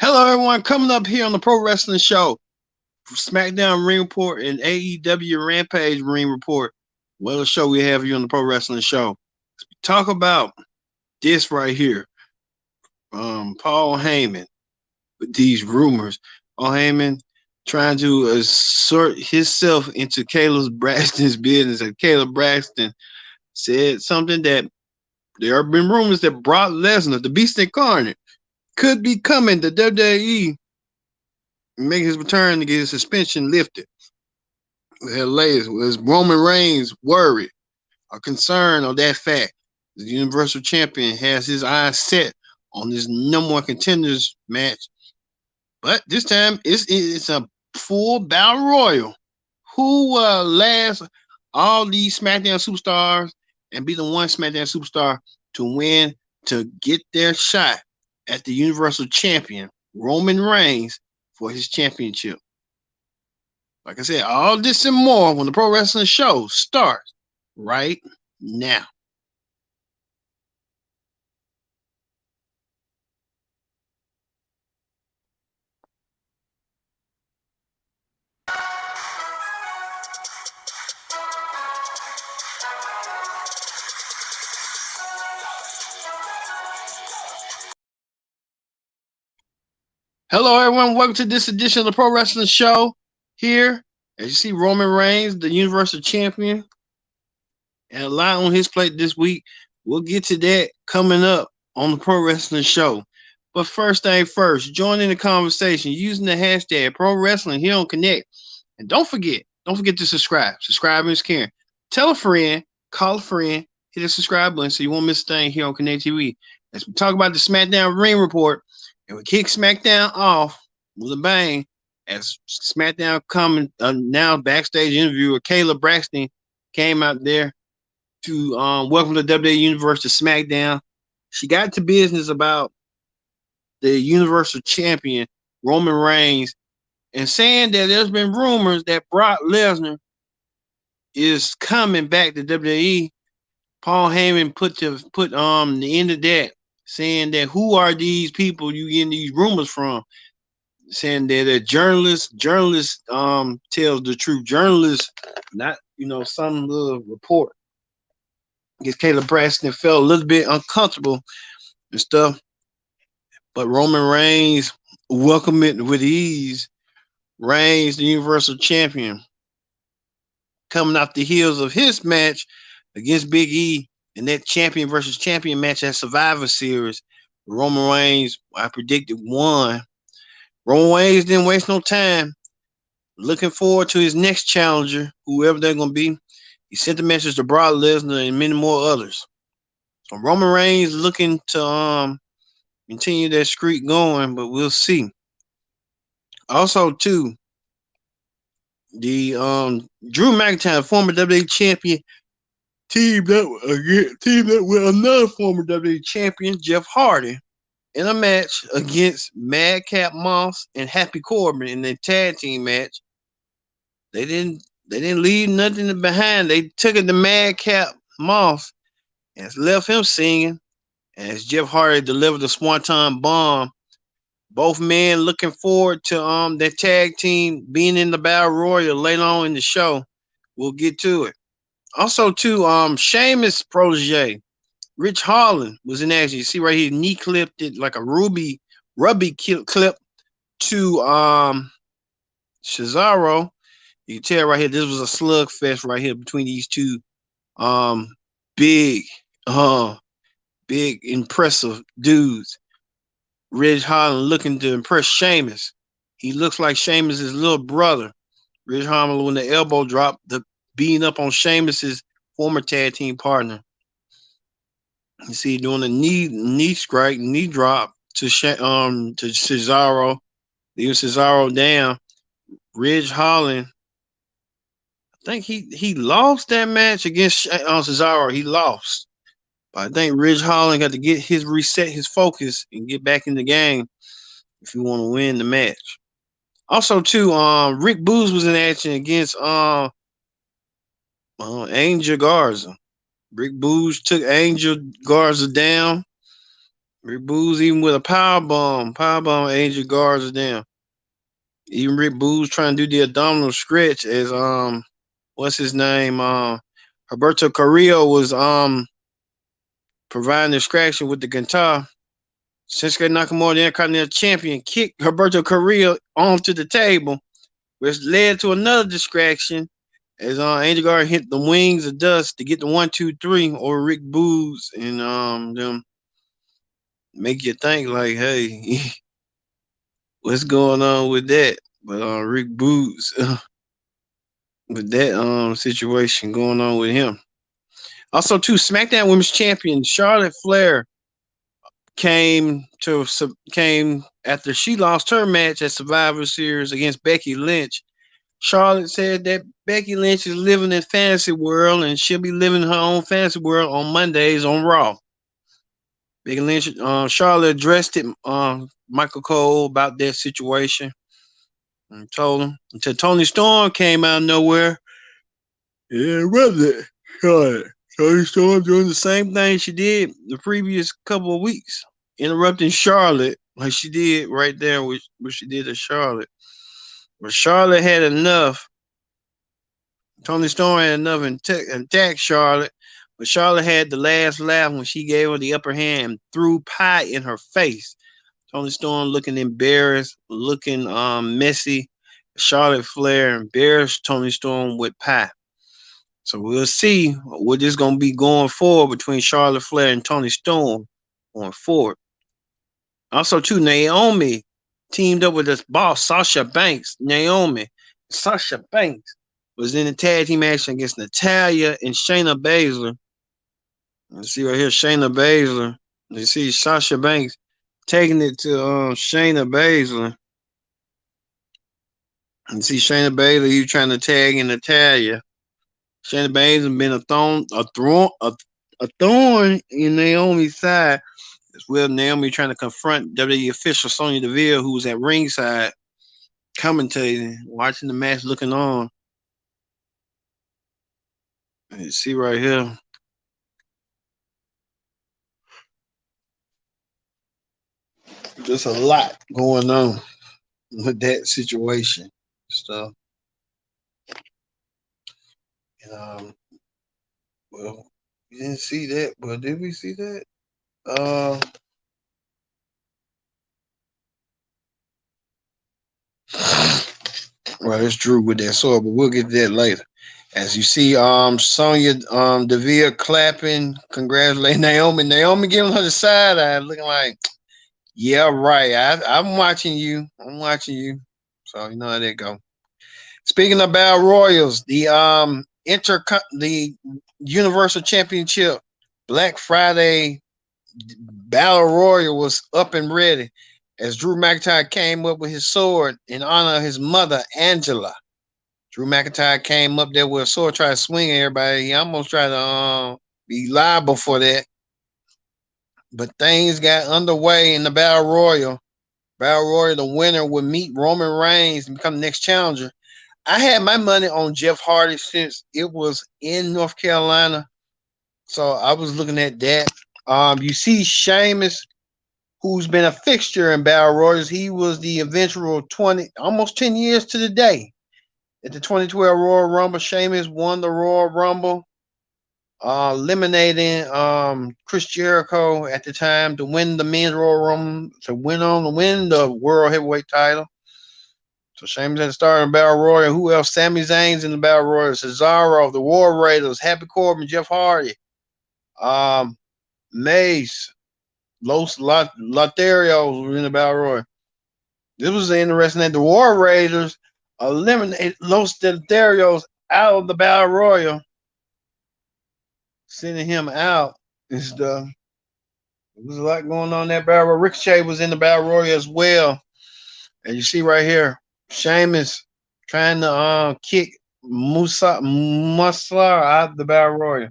Hello, everyone. Coming up here on the Pro Wrestling Show, SmackDown Ring Report and AEW Rampage Ring Report. What a show we have here on the Pro Wrestling Show. Talk about this right here. Paul Heyman with these rumors. Paul Heyman trying to assert himself into Caleb Braxton's business. And Caleb Braxton said something that there have been rumors that Brock Lesnar, the Beast Incarnate, could be coming to WWE, making his return to get his suspension lifted. Latest was Roman Reigns worried or concerned on that fact. The Universal Champion has his eyes set on this number one contenders match, but this time it's a full battle royal. Who will last all these SmackDown superstars and be the one SmackDown superstar to win to get their shot at the Universal Champion Roman Reigns for his championship? Like I said, all this and more when the Pro Wrestling Show starts right now. Hello, everyone. Welcome to this edition of the Pro Wrestling Show. Here, as you see, Roman Reigns, the Universal Champion, and a lot on his plate this week. We'll get to that coming up on the Pro Wrestling Show. But first thing first, join in the conversation using the hashtag Pro Wrestling here on Connect. And don't forget to subscribe. Subscribing is caring. Tell a friend, call a friend, hit the subscribe button so you won't miss a thing here on Connect TV. As we talk about the SmackDown Ring Report, and we kick SmackDown off with a bang as SmackDown coming now backstage interview with Caleb Braxton came out there to welcome the WWE Universe to SmackDown. She got to business about the Universal Champion Roman Reigns and saying that there's been rumors that Brock Lesnar is coming back to WWE. Paul Heyman put the end of that, saying that who are these people you getting these rumors from? Saying that a journalist tells the truth. Journalists, not some little report. I guess Caleb Braxton felt a little bit uncomfortable and stuff, but Roman Reigns welcomed it with ease. Reigns, the Universal Champion, coming off the heels of his match against Big E in that champion versus champion match at Survivor Series. Roman Reigns, I predicted, won. Roman Reigns didn't waste no time. Looking forward to his next challenger, whoever they're going to be. He sent the message to Brock Lesnar and many more others. So Roman Reigns looking to continue that streak going, but we'll see. Also, too, the Drew McIntyre, former WWE champion, teamed up with another former WWE champion, Jeff Hardy, in a match against Madcap, Moth, and Happy Corbin in their tag team match. They didn't leave nothing behind. They took it to Madcap Moth and left him singing. And as Jeff Hardy delivered the Swanton Bomb, both men looking forward to their tag team being in the Battle Royal later on in the show. We'll get to it. Also, too, Sheamus' protege, Rich Holland, was in action. You see right here, knee clipped it like a rubby clip to Cesaro. You can tell right here, this was a slugfest right here between these two big, impressive dudes. Ridge Holland looking to impress Sheamus. He looks like Sheamus' little brother. Ridge Holland when the elbow drop, the beating up on Sheamus' former tag team partner. You see doing a knee drop to Cesaro. Leaving Cesaro down. Ridge Holland, I think he lost that match against Cesaro. He lost. But I think Ridge Holland got to reset his focus and get back in the game if you want to win the match. Also, too, Rick Boogs was in action against Angel Garza. Rick Boogs took Angel Garza down. Rick Boogs even with a power bomb Angel guards down. Even Rick Boogs trying to do the abdominal stretch as what's his name? Roberto Carrillo was providing distraction with the guitar. Shinsuke Nakamura, the Intercontinental Champion, kicked Roberto Carrillo onto the table, which led to another distraction as Angel Guard hit the wings of dust to get the 1-2-3 over Rick Boogs and them make you think like, hey, what's going on with that? But Rick Boogs with that situation going on with him. Also, too, SmackDown Women's Champion Charlotte Flair came after she lost her match at Survivor Series against Becky Lynch. Charlotte said that Becky Lynch is living in fantasy world and she'll be living her own fantasy world on Mondays on Raw. Becky Lynch, Charlotte addressed it, Michael Cole about that situation and told him until Tony Storm came out of nowhere. Yeah, brother, Charlotte. Tony Storm doing the same thing she did the previous couple of weeks, interrupting Charlotte like she did right there, what she did to Charlotte. But Charlotte had enough. Tony Storm had enough and attacked Charlotte, but Charlotte had the last laugh when she gave her the upper hand and threw pie in her face. Tony Storm looking embarrassed, looking messy. Charlotte Flair embarrassed Tony Storm with pie. So we'll see what is going to be going forward between Charlotte Flair and Tony Storm going forward. Also, too, Naomi teamed up with this boss, Sasha Banks. Sasha Banks was in a tag team action against Natalya and Shayna Baszler. You see right here, Shayna Baszler. You see Sasha Banks taking it to Shayna Baszler. You see Shayna Baszler, you trying to tag in Natalya. Shayna Baszler been a thorn in Naomi's side. As well, Naomi trying to confront WWE official Sonya Deville, who was at ringside commentating, watching the match, looking on. You see right here. Just a lot going on with that situation. So, well, we didn't see that, but did we see that? Well, it's Drew with that sword, but we'll get to that later. As you see, Sonya Deville clapping, congratulating Naomi. Naomi giving her the side eye, looking like, yeah, right. I'm watching you. I'm watching you. So you know how that go. Speaking of Battle Royals, the Universal Championship Black Friday Battle Royal was up and ready as Drew McIntyre came up with his sword in honor of his mother, Angela. Drew McIntyre came up there with a sword, tried to swing at everybody. He almost tried to be liable for that. But things got underway in the Battle Royal. Battle Royal, the winner would meet Roman Reigns and become the next challenger. I had my money on Jeff Hardy since it was in North Carolina. So I was looking at that. You see Sheamus, who's been a fixture in Battle Royals. He was the eventual almost 10 years to the day. At the 2012 Royal Rumble, Sheamus won the Royal Rumble, eliminating Chris Jericho at the time to win the men's Royal Rumble, to win the World Heavyweight title. So Sheamus had to start in Battle Royal. Who else? Sami Zayn's in the Battle Royal. Cesaro, the War Raiders, Happy Corbin, Jeff Hardy, Mace, Los Lotharios were in the Battle Royal. This was interesting that the War Raiders eliminated Los Lotharios out of the Battle Royal, sending him out and stuff. There was a lot going on in that Battle Royal. Ricochet was in the Battle Royal as well. And you see right here, Sheamus trying to kick Muslar out of the Battle Royal.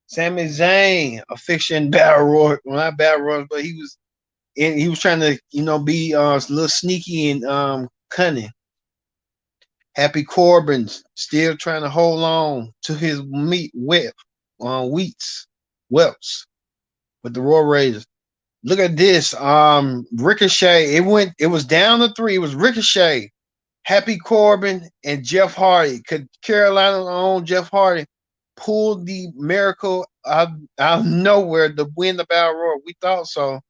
Sami Zayn, a fixture in Battle Royal, well, not Battle Royal, but he was trying to, be a little sneaky and cunning. Happy Corbin still trying to hold on to his welts with the Royal Raiders. Look at this. Ricochet. It was down to three. It was Ricochet, Happy Corbin, and Jeff Hardy. Could Carolina's own Jeff Hardy pull the miracle out of nowhere to win the Battle Royal? We thought so.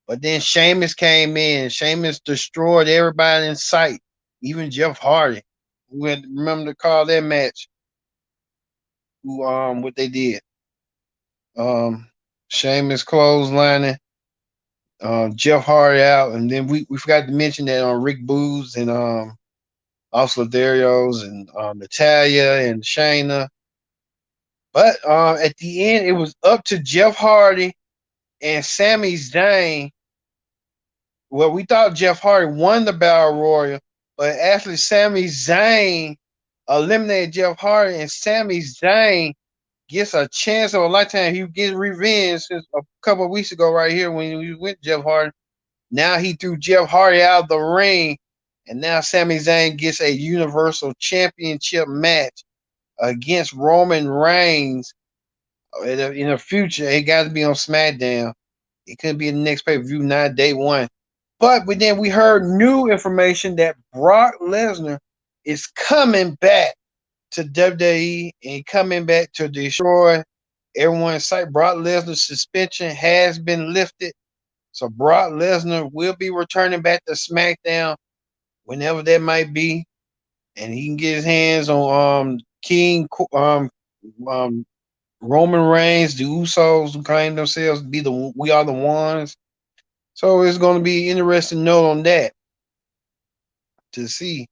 But then Sheamus came in. Sheamus destroyed everybody in sight, even Jeff Hardy. We had to remember to call that match. Who what they did. Um Sheamus clotheslining Jeff Hardy out, and then we forgot to mention that on Rick Boogs and also Darius and Natalia and Shayna. But at the end, it was up to Jeff Hardy and Sami Zayn. Well, we thought Jeff Hardy won the Battle Royal, but actually Sami Zayn eliminated Jeff Hardy, and Sami Zayn gets a chance of a lifetime. He gets revenge since a couple of weeks ago, right here when we went Jeff Hardy. Now he threw Jeff Hardy out of the ring, and now Sami Zayn gets a Universal Championship match against Roman Reigns. In the future, it got to be on SmackDown. It couldn't be in the next pay-per-view, not day one. But then we heard new information that Brock Lesnar is coming back to WWE and coming back to destroy everyone's sight. Brock Lesnar's suspension has been lifted. So Brock Lesnar will be returning back to SmackDown whenever that might be. And he can get his hands on King Roman Reigns, the Usos who claim themselves to be we are the ones. So it's going to be interesting to know on that to see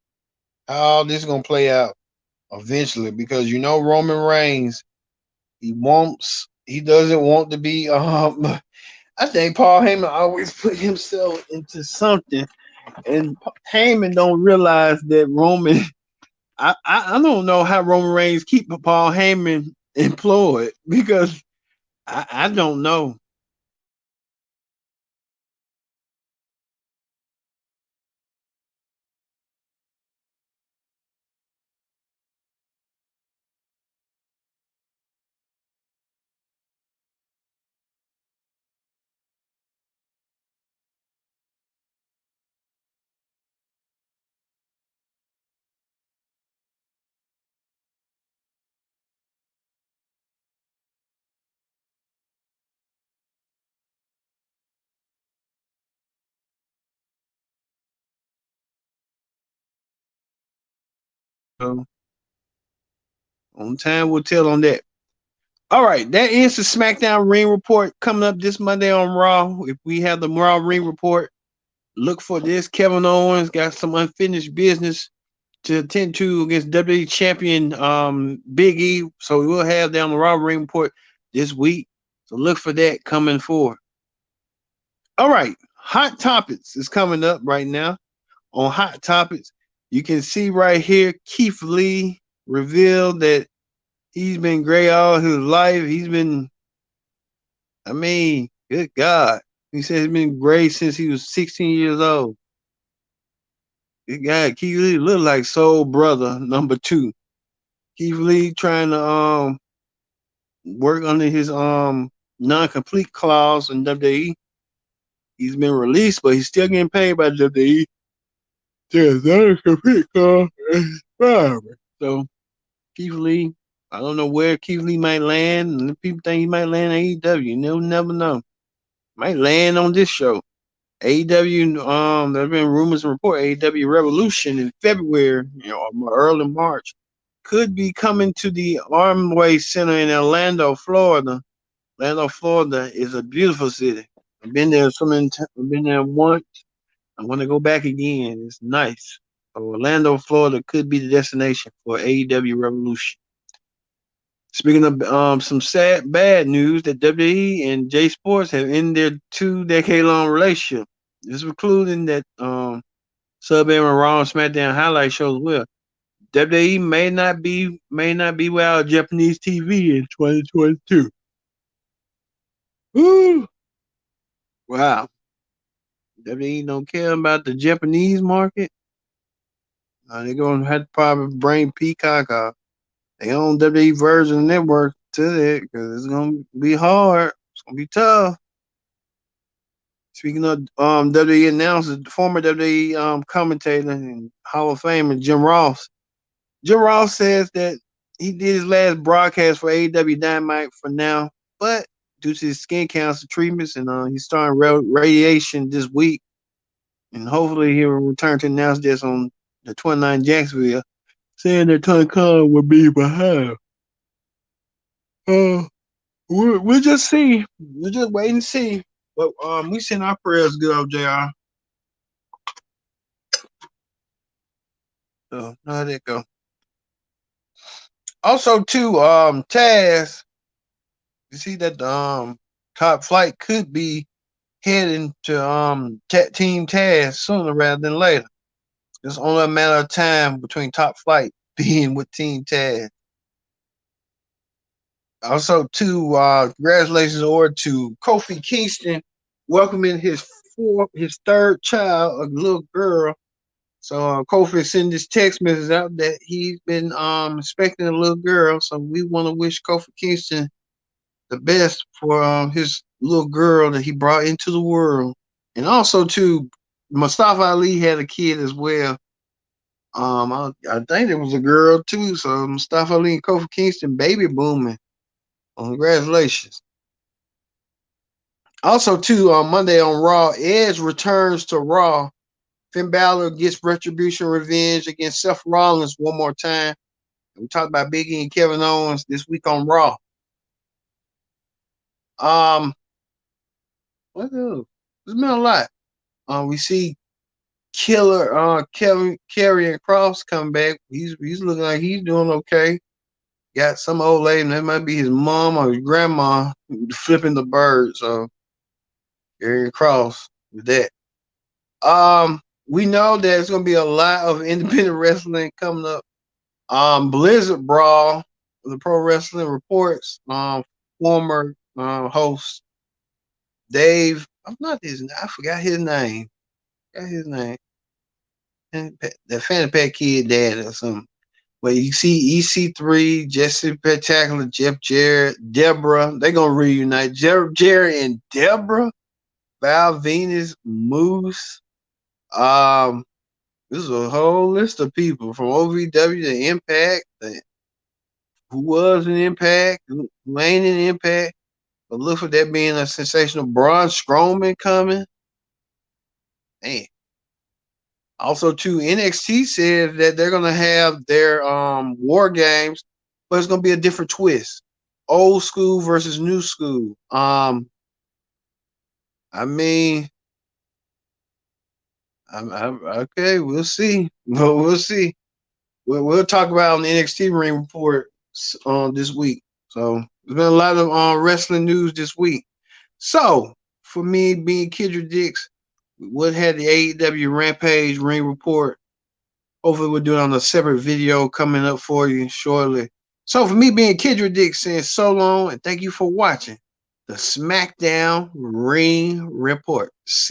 how this is going to play out eventually, because Roman Reigns, he doesn't want to be I think Paul Heyman always put himself into something, and Heyman don't realize that Roman. I don't know how Roman Reigns keep Paul Heyman employed, because I don't know. So on time will tell on that. All right, that is the SmackDown Ring Report coming up this Monday on Raw. If we have the Raw Ring Report, look for this. Kevin Owens got some unfinished business to attend to against WWE Champion Big E. So we will have that on the Raw Ring Report this week. So look for that coming forward. All right, Hot Topics is coming up right now. On Hot Topics, you can see right here Keith Lee revealed that he's been gray all his life. Good God. He said he's been gray since he was 16 years old. Good God, Keith Lee look like Soul Brother #2. Keith Lee trying to work under his non-complete clause in WWE. He's been released, but he's still getting paid by WWE. Yeah, non-complete clause. So Keith Lee, I don't know where Keith Lee might land, and people think he might land in AEW. You never know. Might land on this show. AEW, there's been rumors and report AEW Revolution in February, early March, could be coming to the Armway Center in Orlando, Florida. Orlando, Florida is a beautiful city. I've been there I've been there once. I want to go back again. It's nice. So Orlando, Florida could be the destination for AEW Revolution. Speaking of some bad news, that WWE and J Sports have ended their 2-decade-long relationship. This including that sub-airing Raw and SmackDown highlight shows. Well, WWE may not be without Japanese TV in 2022. Woo! Wow. WWE don't care about the Japanese market. They're gonna have to probably bring Peacock out. They own WWE version network to that, because it's gonna be hard. It's gonna be tough. Speaking of WWE announcer, the former WWE commentator and Hall of Famer Jim Ross. Jim Ross says that he did his last broadcast for AEW Dynamite for now, but due to his skin cancer treatments and he's starting radiation this week, and hopefully he will return to announce this on the 29 Jacksonville, saying that Tony Khan will be behind. We'll just see. We'll just wait and see. But we send our prayers good old JR. So how that go? Also, too, Taz, you see that the Top Flight could be heading to Team Taz sooner rather than later. It's only a matter of time between Top Flight being with Team Taz. Also, too, congratulations or to Kofi Kingston welcoming his third child, a little girl. So Kofi sent this text message out that he's been expecting a little girl. So we want to wish Kofi Kingston the best for his little girl that he brought into the world. And also too, Mustafa Ali had a kid as well. I think it was a girl too. So Mustafa Ali and Kofi Kingston baby booming. Congratulations. Also too, on Monday on Raw, Edge returns to Raw. Finn Balor gets retribution revenge against Seth Rollins one more time. We talked about Big E and Kevin Owens this week on Raw. What else? There's been a lot. We see Killer Karrion Kross come back. He's looking like he's doing okay. Got some old lady, and that might be his mom or his grandma flipping the bird. So Karrion Kross with that. We know that there's gonna be a lot of independent wrestling coming up. Blizzard Brawl, the Pro Wrestling Reports, former host Dave. I forgot his name. The Fanny Pack Kid dad or something. But you see EC3, Jesse Spectacular, Jeff Jarrett, Deborah. They're gonna reunite. Jarrett and Deborah, Val Venus, Moose. This is a whole list of people from OVW to Impact, who was in Impact, who ain't in Impact. But look for that being a sensational. Braun Strowman coming. Man. Also, too, NXT said that they're gonna have their war games, but it's gonna be a different twist. Old school versus new school. I mean, I'm okay. We'll see. We'll see. We'll talk about on the NXT ring report this week. So there's been a lot of wrestling news this week. So for me being Kendra Dix, we had the AEW Rampage ring report. Hopefully we'll do it on a separate video coming up for you shortly. So for me being Kendra Dix saying so long and thank you for watching the SmackDown ring report.